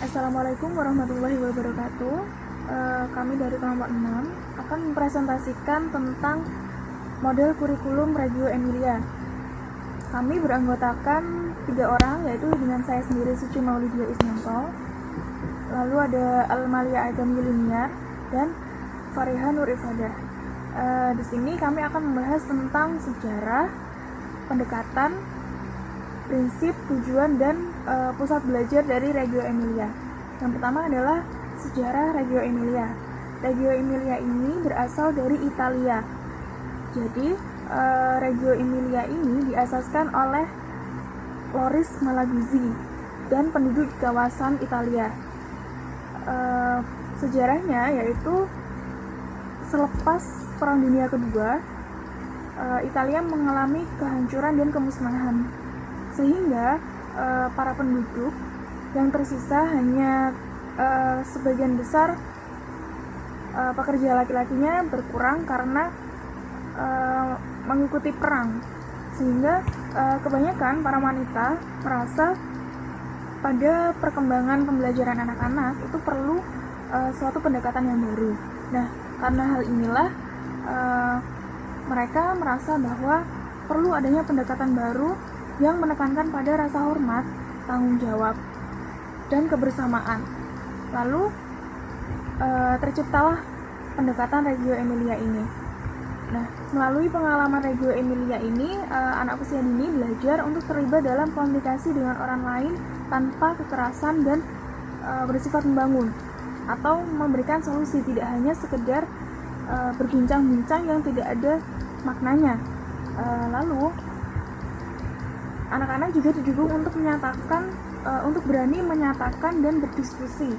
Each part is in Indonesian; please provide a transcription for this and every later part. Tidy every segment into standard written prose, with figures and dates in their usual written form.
Assalamualaikum warahmatullahi wabarakatuh. Kami dari kelompok 6 akan mempresentasikan tentang model kurikulum Reggio Emilia. Kami beranggotakan 3 orang, yaitu dengan saya sendiri Suci Maulidia Isnanto, lalu ada Almalia Agam Yuliniar dan Fariha Nur Ifadah. Di sini kami akan membahas tentang sejarah, pendekatan, prinsip, tujuan, dan pusat belajar dari Reggio Emilia. Yang pertama adalah sejarah Reggio Emilia. Reggio Emilia ini berasal dari Italia. Jadi Reggio Emilia ini diasaskan oleh Loris Malaguzzi dan penduduk kawasan Italia. Sejarahnya yaitu selepas Perang Dunia Kedua, Italia mengalami kehancuran dan kemusnahan, sehingga para penduduk yang tersisa hanya sebagian besar pekerja laki-lakinya berkurang karena mengikuti perang, sehingga kebanyakan para wanita merasa pada perkembangan pembelajaran anak-anak itu perlu suatu pendekatan yang baru. Nah, karena hal inilah mereka merasa bahwa perlu adanya pendekatan baru yang menekankan pada rasa hormat, tanggung jawab, dan kebersamaan. Lalu terciptalah pendekatan Reggio Emilia ini. Nah, melalui pengalaman Reggio Emilia ini, anak usia dini belajar untuk terlibat dalam komunikasi dengan orang lain tanpa kekerasan dan bersifat membangun, atau memberikan solusi, tidak hanya sekedar berbincang-bincang yang tidak ada maknanya. Lalu anak-anak juga didukung untuk untuk berani menyatakan dan berdiskusi.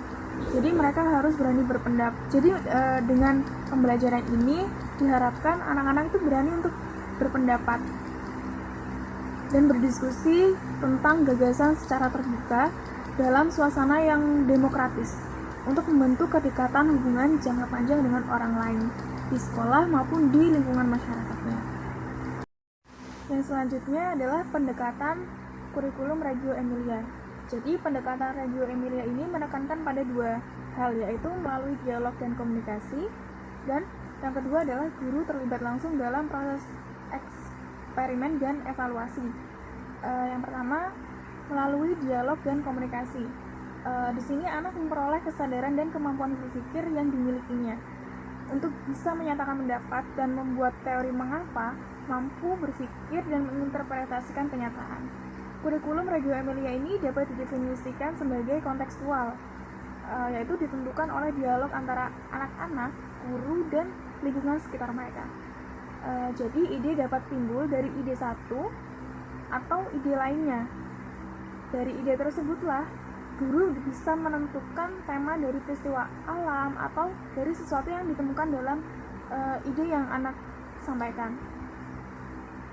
Jadi mereka harus berani berpendapat. Jadi dengan pembelajaran ini diharapkan anak-anak itu berani untuk berpendapat dan berdiskusi tentang gagasan secara terbuka dalam suasana yang demokratis untuk membentuk kedekatan hubungan jangka panjang dengan orang lain di sekolah maupun di lingkungan masyarakatnya. Yang selanjutnya adalah pendekatan kurikulum Reggio Emilia. Jadi pendekatan Reggio Emilia ini menekankan pada dua hal, yaitu melalui dialog dan komunikasi, dan yang kedua adalah guru terlibat langsung dalam proses eksperimen dan evaluasi. Yang pertama, melalui dialog dan komunikasi. Di sini anak memperoleh kesadaran dan kemampuan berpikir yang dimilikinya untuk bisa menyatakan pendapat dan membuat teori mengapa, mampu berpikir dan menginterpretasikan kenyataan. Kurikulum Reggio Emilia ini dapat didefinisikan sebagai kontekstual, yaitu ditentukan oleh dialog antara anak-anak, guru, dan lingkungan sekitar mereka. Jadi ide dapat timbul dari ide satu atau ide lainnya. Dari ide tersebutlah guru bisa menentukan tema dari peristiwa alam atau dari sesuatu yang ditemukan dalam ide yang anak sampaikan.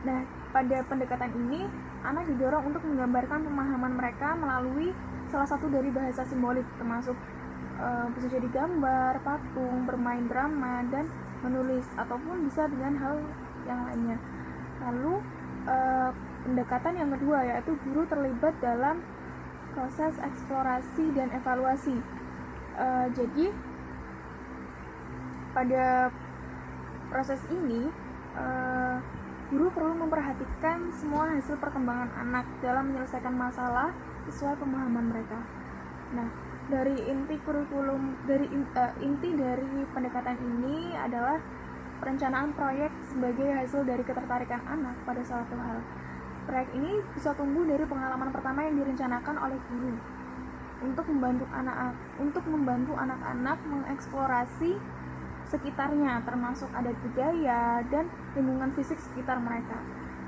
Nah, pada pendekatan ini anak didorong untuk menggambarkan pemahaman mereka melalui salah satu dari bahasa simbolik, termasuk bisa jadi gambar, patung, bermain drama, dan menulis, ataupun bisa dengan hal yang lainnya. Lalu pendekatan yang kedua yaitu guru terlibat dalam proses eksplorasi dan evaluasi. Jadi pada proses ini guru perlu memperhatikan semua hasil perkembangan anak dalam menyelesaikan masalah sesuai pemahaman mereka. Nah, dari inti dari pendekatan ini adalah perencanaan proyek sebagai hasil dari ketertarikan anak pada suatu hal. Proyek ini bisa tumbuh dari pengalaman pertama yang direncanakan oleh guru untuk membantu anak-anak mengeksplorasi sekitarnya, termasuk adat budaya dan lingkungan fisik sekitar mereka.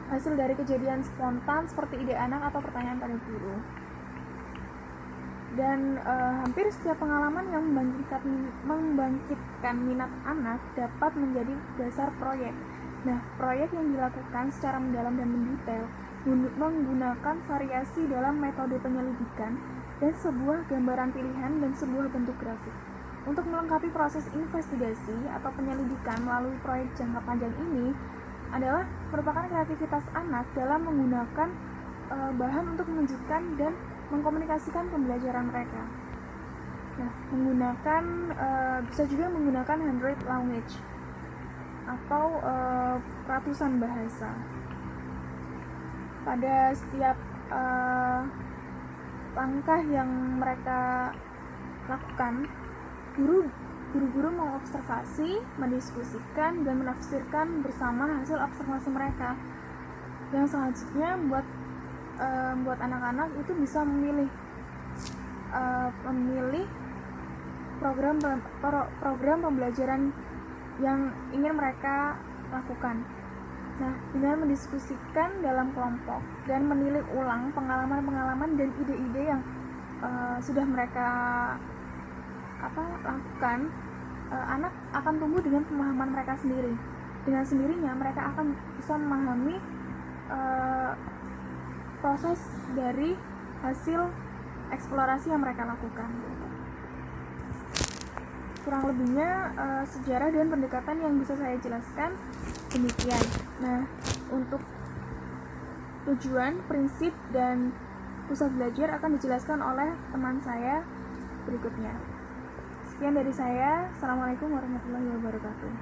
Hasil dari kejadian spontan seperti ide anak atau pertanyaan pada guru. Dan hampir setiap pengalaman yang membangkitkan minat anak dapat menjadi dasar proyek. Nah, proyek yang dilakukan secara mendalam dan mendetail menggunakan variasi dalam metode penyelidikan dan sebuah gambaran pilihan dan sebuah bentuk grafik. Untuk melengkapi proses investigasi atau penyelidikan melalui proyek jangka panjang ini adalah merupakan kreativitas anak dalam menggunakan bahan untuk menunjukkan dan mengkomunikasikan pembelajaran mereka. Nah, bisa juga menggunakan 100 language atau ratusan bahasa. Pada setiap langkah yang mereka lakukan, guru-guru mengobservasi, mendiskusikan, dan menafsirkan bersama hasil observasi mereka. Yang selanjutnya membuat anak-anak itu bisa memilih program pembelajaran yang ingin mereka lakukan. Nah, dengan mendiskusikan dalam kelompok dan menilik ulang pengalaman-pengalaman dan ide-ide yang sudah mereka lakukan, anak akan tumbuh dengan pemahaman mereka sendiri. Dengan sendirinya mereka akan bisa memahami proses dari hasil eksplorasi yang mereka lakukan. Kurang lebihnya sejarah dan pendekatan yang bisa saya jelaskan demikian. Nah, untuk tujuan, prinsip, dan pusat belajar akan dijelaskan oleh teman saya berikutnya. Sekian dari saya. Assalamualaikum warahmatullahi wabarakatuh.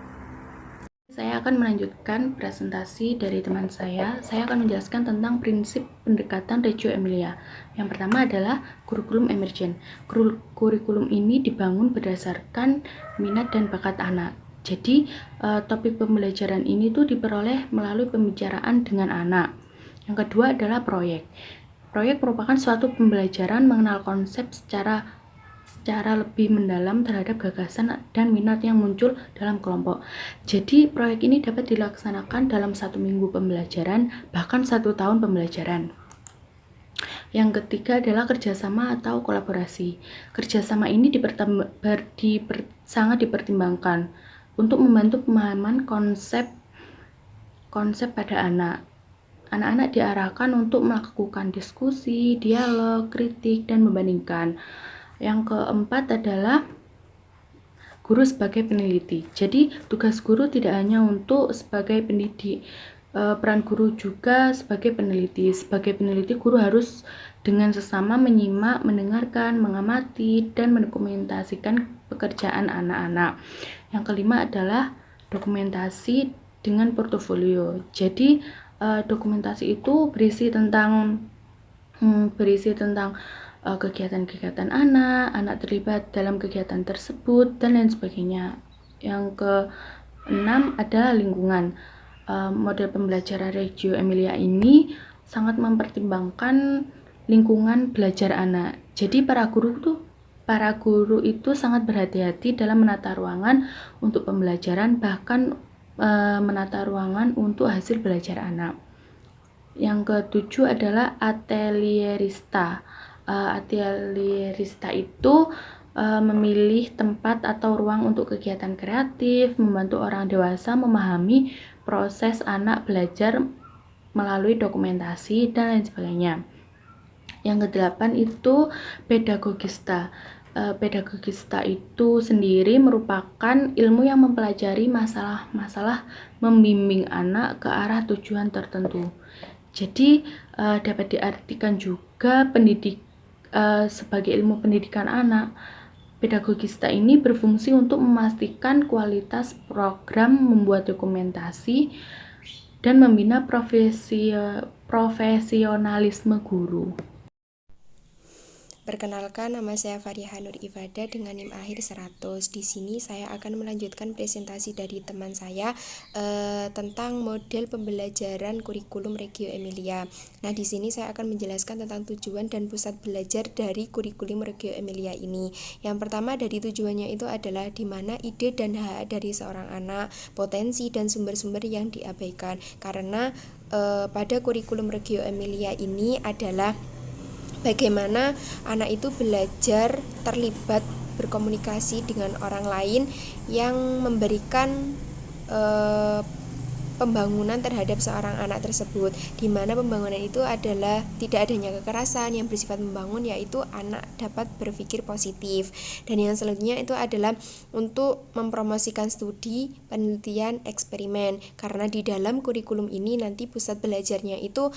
Saya akan melanjutkan presentasi dari teman saya. Saya akan menjelaskan tentang prinsip pendekatan Reggio Emilia. Yang pertama adalah kurikulum emergen. Kurikulum ini dibangun berdasarkan minat dan bakat anak. Jadi, topik pembelajaran ini tuh diperoleh melalui pembicaraan dengan anak. Yang kedua adalah proyek. Proyek merupakan suatu pembelajaran mengenal konsep secara lebih mendalam terhadap gagasan dan minat yang muncul dalam kelompok. Jadi proyek ini dapat dilaksanakan dalam 1 minggu pembelajaran, bahkan 1 tahun pembelajaran. Yang ketiga adalah kerjasama atau kolaborasi. Kerjasama ini sangat dipertimbangkan untuk membantu pemahaman konsep pada anak. Anak-anak diarahkan untuk melakukan diskusi, dialog, kritik, dan membandingkan. Yang keempat adalah guru sebagai peneliti. Jadi tugas guru tidak hanya untuk sebagai pendidik, peran guru juga sebagai peneliti. Sebagai peneliti, guru harus dengan sesama menyimak, mendengarkan, mengamati, dan mendokumentasikan pekerjaan anak-anak. Yang kelima adalah dokumentasi dengan portofolio. Jadi dokumentasi itu berisi tentang kegiatan-kegiatan anak terlibat dalam kegiatan tersebut, dan lain sebagainya. Yang keenam adalah lingkungan. Model pembelajaran Reggio Emilia ini sangat mempertimbangkan lingkungan belajar anak. Jadi para guru itu sangat berhati-hati dalam menata ruangan untuk pembelajaran, bahkan menata ruangan untuk hasil belajar anak. Yang ketujuh adalah atelierista. Atelierista itu memilih tempat atau ruang untuk kegiatan kreatif, membantu orang dewasa memahami proses anak belajar melalui dokumentasi, dan lain sebagainya. Yang kedelapan itu pedagogista. Pedagogista itu sendiri merupakan ilmu yang mempelajari masalah-masalah membimbing anak ke arah tujuan tertentu. Jadi dapat diartikan juga sebagai ilmu pendidikan anak. Pedagogista ini berfungsi untuk memastikan kualitas program, membuat dokumentasi, dan membina profesionalisme guru. Perkenalkan, nama saya Fariha Nur Ifada dengan NIM akhir 100. Di sini saya akan melanjutkan presentasi dari teman saya tentang model pembelajaran kurikulum Reggio Emilia. Nah, di sini saya akan menjelaskan tentang tujuan dan pusat belajar dari kurikulum Reggio Emilia ini. Yang pertama dari tujuannya itu adalah di mana ide dan hak dari seorang anak, potensi dan sumber-sumber yang diabaikan. Karena pada kurikulum Reggio Emilia ini adalah bagaimana anak itu belajar terlibat berkomunikasi dengan orang lain yang memberikan pembangunan terhadap seorang anak tersebut, di mana pembangunan itu adalah tidak adanya kekerasan yang bersifat membangun, yaitu anak dapat berpikir positif. Dan yang selanjutnya itu adalah untuk mempromosikan studi, penelitian, eksperimen, karena di dalam kurikulum ini nanti pusat belajarnya itu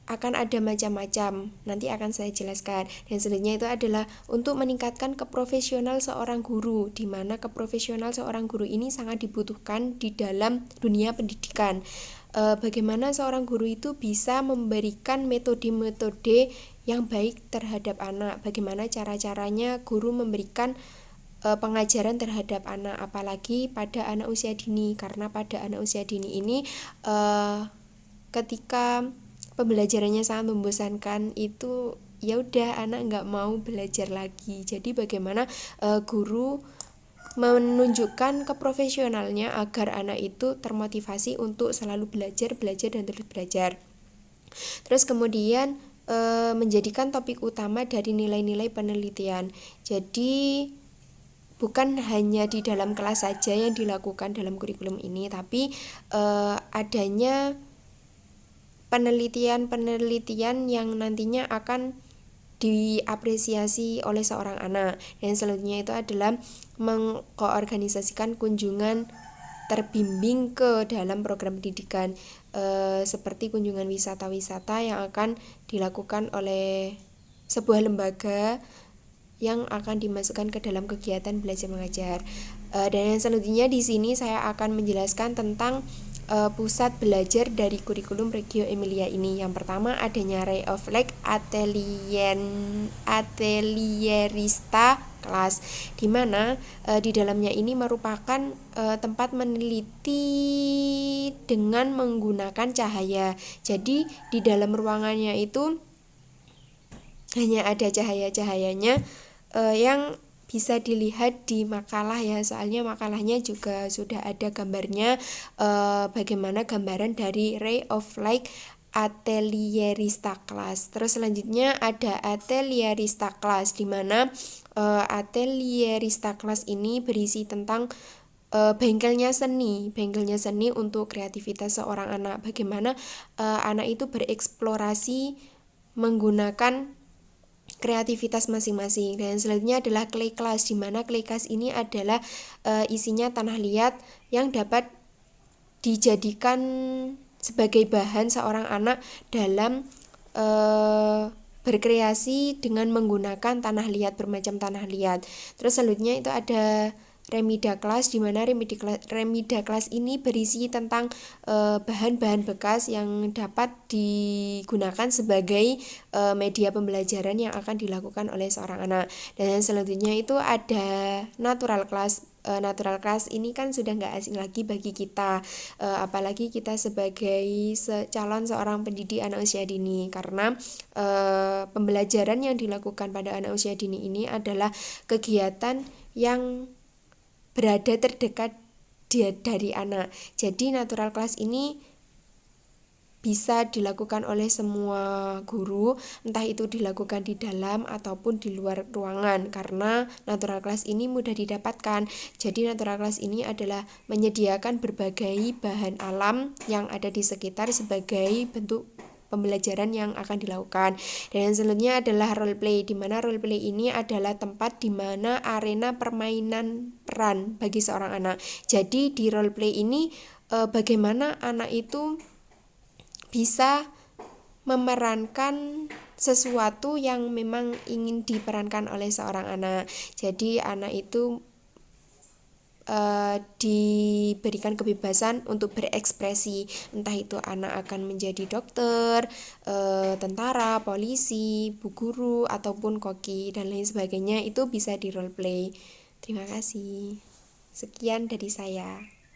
akan ada macam-macam, nanti akan saya jelaskan. Dan selanjutnya itu adalah untuk meningkatkan keprofesional seorang guru, di mana keprofesional seorang guru ini sangat dibutuhkan di dalam dunia pendidikan. Bagaimana seorang guru itu bisa memberikan metode-metode yang baik terhadap anak, bagaimana cara-caranya guru memberikan pengajaran terhadap anak, apalagi pada anak usia dini, karena pada anak usia dini ini ketika pembelajarannya sangat membosankan, itu ya udah anak nggak mau belajar lagi. Jadi bagaimana guru menunjukkan keprofesionalnya agar anak itu termotivasi untuk selalu belajar dan terus belajar. Terus kemudian menjadikan topik utama dari nilai-nilai penelitian. Jadi bukan hanya di dalam kelas saja yang dilakukan dalam kurikulum ini, tapi adanya penelitian-penelitian yang nantinya akan diapresiasi oleh seorang anak. Dan selanjutnya itu adalah mengkoorganisasikan kunjungan terbimbing ke dalam program pendidikan, seperti kunjungan wisata-wisata yang akan dilakukan oleh sebuah lembaga yang akan dimasukkan ke dalam kegiatan belajar mengajar. Dan yang selanjutnya di sini saya akan menjelaskan tentang pusat belajar dari kurikulum Reggio Emilia ini. Yang pertama adanya Ray of Light Atelierista kelas, di mana di dalamnya ini merupakan tempat meneliti dengan menggunakan cahaya. Jadi di dalam ruangannya itu hanya ada cahaya-cahayanya yang bisa dilihat di makalah ya, soalnya makalahnya juga sudah ada gambarnya, bagaimana gambaran dari Ray of Light Atelierista Class. Terus selanjutnya ada Atelierista Class, di mana Atelierista Class ini berisi tentang bengkelnya seni untuk kreativitas seorang anak, bagaimana anak itu bereksplorasi menggunakan kreativitas masing-masing. Dan selanjutnya adalah clay class, di mana clay class ini adalah isinya tanah liat yang dapat dijadikan sebagai bahan seorang anak dalam berkreasi dengan menggunakan tanah liat, bermacam tanah liat. Terus selanjutnya itu ada Remida Class, di mana Remida Class ini berisi tentang bahan-bahan bekas yang dapat digunakan sebagai media pembelajaran yang akan dilakukan oleh seorang anak. Dan selanjutnya itu ada Natural Class. Natural Class ini kan sudah nggak asing lagi bagi kita, apalagi kita sebagai calon seorang pendidik anak usia dini, karena pembelajaran yang dilakukan pada anak usia dini ini adalah kegiatan yang berada terdekat dari anak. Jadi Natural Class ini bisa dilakukan oleh semua guru, entah itu dilakukan di dalam ataupun di luar ruangan, karena Natural Class ini mudah didapatkan. Jadi Natural Class ini adalah menyediakan berbagai bahan alam yang ada di sekitar sebagai bentuk pembelajaran yang akan dilakukan. Dan yang selanjutnya adalah role play, di mana role play ini adalah tempat di mana arena permainan peran bagi seorang anak. Jadi di role play ini bagaimana anak itu bisa memerankan sesuatu yang memang ingin diperankan oleh seorang anak. Jadi anak itu diberikan kebebasan untuk berekspresi, entah itu anak akan menjadi dokter, tentara, polisi, bu guru, ataupun koki dan lain sebagainya. Itu bisa di role play. Terima kasih. Sekian dari saya.